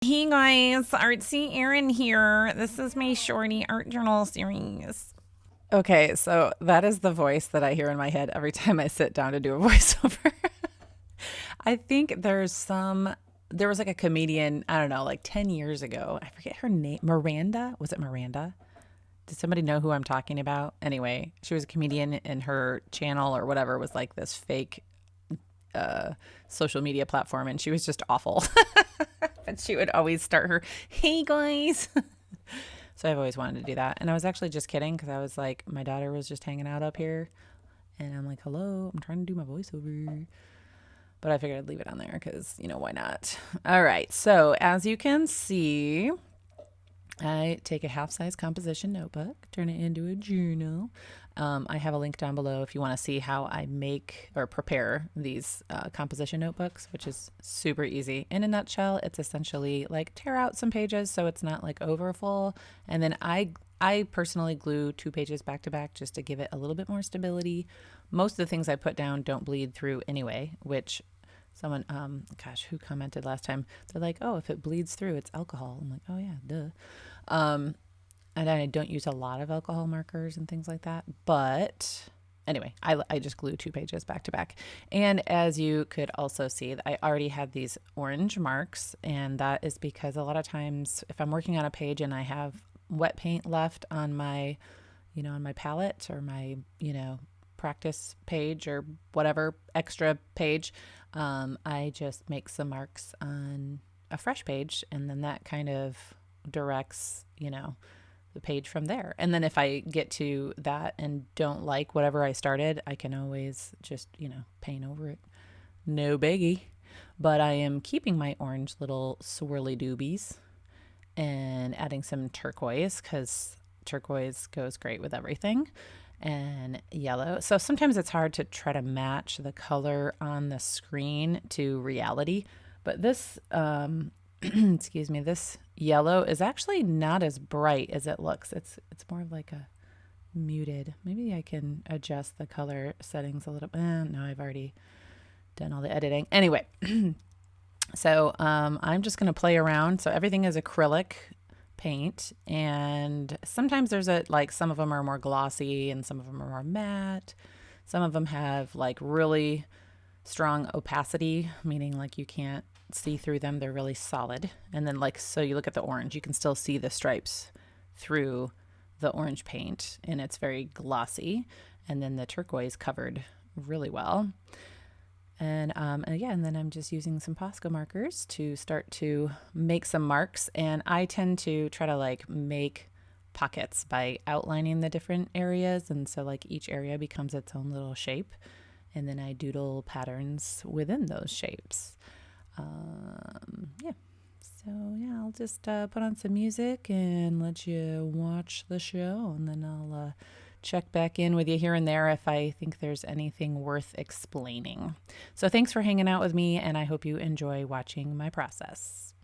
Hey guys, Artsy Erin here. This is my shorty art journal series. Okay, so that is the voice that I hear in my head every time I sit down to do a voiceover. I think there was like a comedian, I don't know, like 10 years ago. I forget her name. Miranda? Was it Miranda? Does somebody know who I'm talking about? Anyway, she was a comedian and her channel or whatever was like this fake uh, social media platform, and she was just awful. But she would always start her, hey guys. So I've always wanted to do that. And I was actually just kidding because I was like, my daughter was just hanging out up here. And I'm like, hello, I'm trying to do my voiceover. But I figured I'd leave it on there because, why not? All right. So as you can see, I take a half-size composition notebook, turn it into a journal. I have a link down below if you want to see how I make or prepare these composition notebooks, which is super easy. In a nutshell, it's essentially like tear out some pages so it's not like overfull, and then I personally glue 2 pages back to back just to give it a little bit more stability. Most of the things I put down don't bleed through anyway, which someone, who commented last time? They're like, oh, if it bleeds through, it's alcohol. I'm like, oh yeah, duh. And I don't use a lot of alcohol markers and things like that. But anyway, I just glue 2 pages back to back. And as you could also see, I already had these orange marks. And that is because a lot of times if I'm working on a page and I have wet paint left on my, on my palette or my, practice page or whatever extra page, I just make some marks on a fresh page. And then that kind of directs, the page from there. And then if I get to that and don't like whatever I started, I can always just, paint over it. No biggie. But I am keeping my orange little swirly doobies and adding some turquoise because turquoise goes great with everything, and yellow. So sometimes it's hard to try to match the color on the screen to reality. But this, excuse me, this yellow is actually not as bright as it looks. It's more of like a muted. Maybe I can adjust the color settings a little. No, I've already done all the editing. Anyway, so I'm just going to play around. So everything is acrylic paint, and sometimes there's some of them are more glossy and some of them are more matte. Some of them have like really strong opacity, meaning like you can't see through them. They're really solid. And then so you look at the orange, you can still see the stripes through the orange paint, and it's very glossy. And then the turquoise covered really well. And then I'm just using some Posca markers to start to make some marks. And I tend to try to make pockets by outlining the different areas. And so each area becomes its own little shape. And then I doodle patterns within those shapes. I'll just put on some music and let you watch the show. And then I'll check back in with you here and there if I think there's anything worth explaining. So thanks for hanging out with me, and I hope you enjoy watching my process.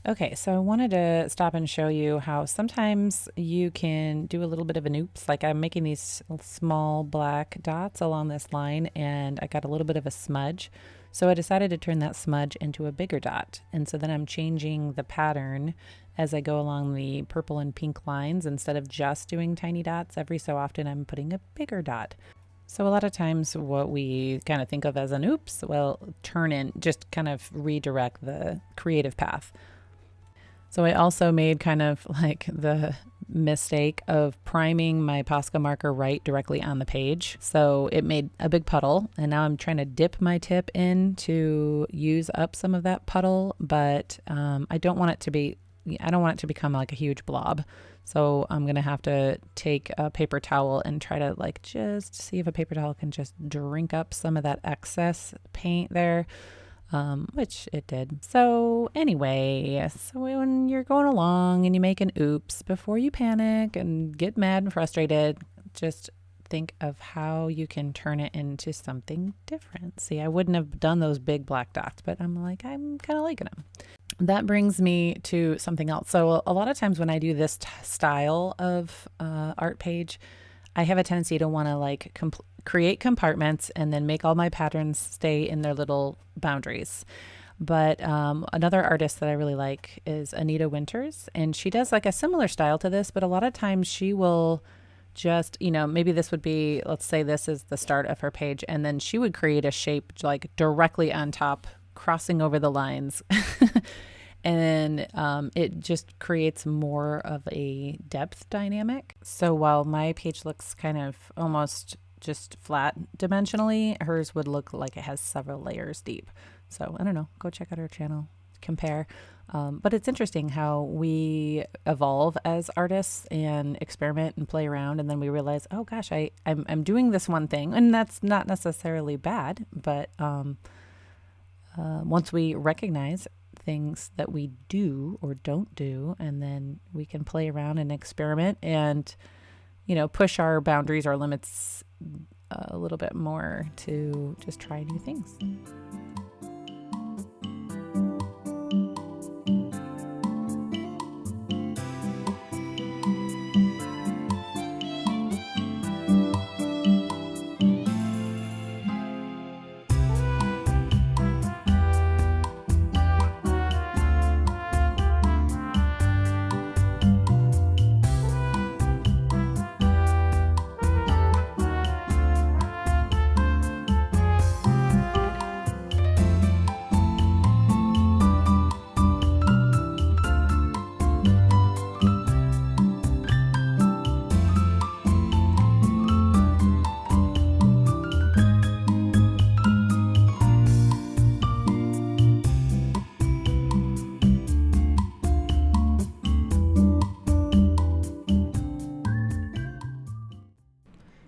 Okay, so I wanted to stop and show you how sometimes you can do a little bit of an oops. Like I'm making these small black dots along this line and I got a little bit of a smudge. So I decided to turn that smudge into a bigger dot. And so then I'm changing the pattern as I go along the purple and pink lines. Instead of just doing tiny dots, every so often I'm putting a bigger dot. So a lot of times what we kind of think of as an oops, well, turn in, just kind of redirect the creative path. So I also made kind of like the mistake of priming my Posca marker right directly on the page. So it made a big puddle, and now I'm trying to dip my tip in to use up some of that puddle, but I don't want it to become like a huge blob. So I'm going to have to take a paper towel and try to like just see if a paper towel can just drink up some of that excess paint there. Which it did. So anyway, so when you're going along and you make an oops, before you panic and get mad and frustrated, just think of how you can turn it into something different. See, I wouldn't have done those big black dots, but I'm kind of liking them. That brings me to something else. So a lot of times when I do this style of art page, I have a tendency to want to like create compartments and then make all my patterns stay in their little boundaries. But another artist that I really like is Anita Winters, and she does like a similar style to this, but a lot of times she will just, maybe this would be, let's say this is the start of her page, and then she would create a shape like directly on top, crossing over the lines. And it just creates more of a depth dynamic. So while my page looks kind of almost just flat dimensionally, hers would look like it has several layers deep. So I don't know, go check out her channel, compare. But it's interesting how we evolve as artists and experiment and play around, and then we realize, oh gosh, I'm doing this one thing, and that's not necessarily bad, but once we recognize things that we do or don't do, and then we can play around and experiment and push our boundaries, our limits a little bit more to just try new things.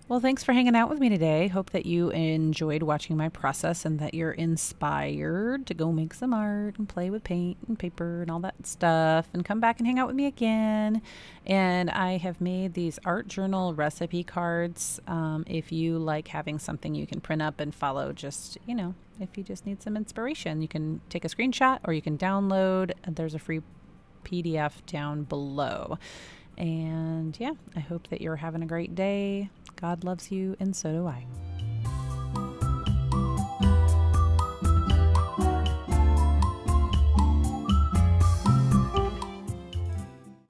Well, thanks for hanging out with me today. Hope that you enjoyed watching my process and that you're inspired to go make some art and play with paint and paper and all that stuff, and come back and hang out with me again. And I have made these art journal recipe cards. If you like having something you can print up and follow, just, if you just need some inspiration, you can take a screenshot or you can download. There's a free PDF down below. And yeah, I hope that you're having a great day. God loves you, and so do I.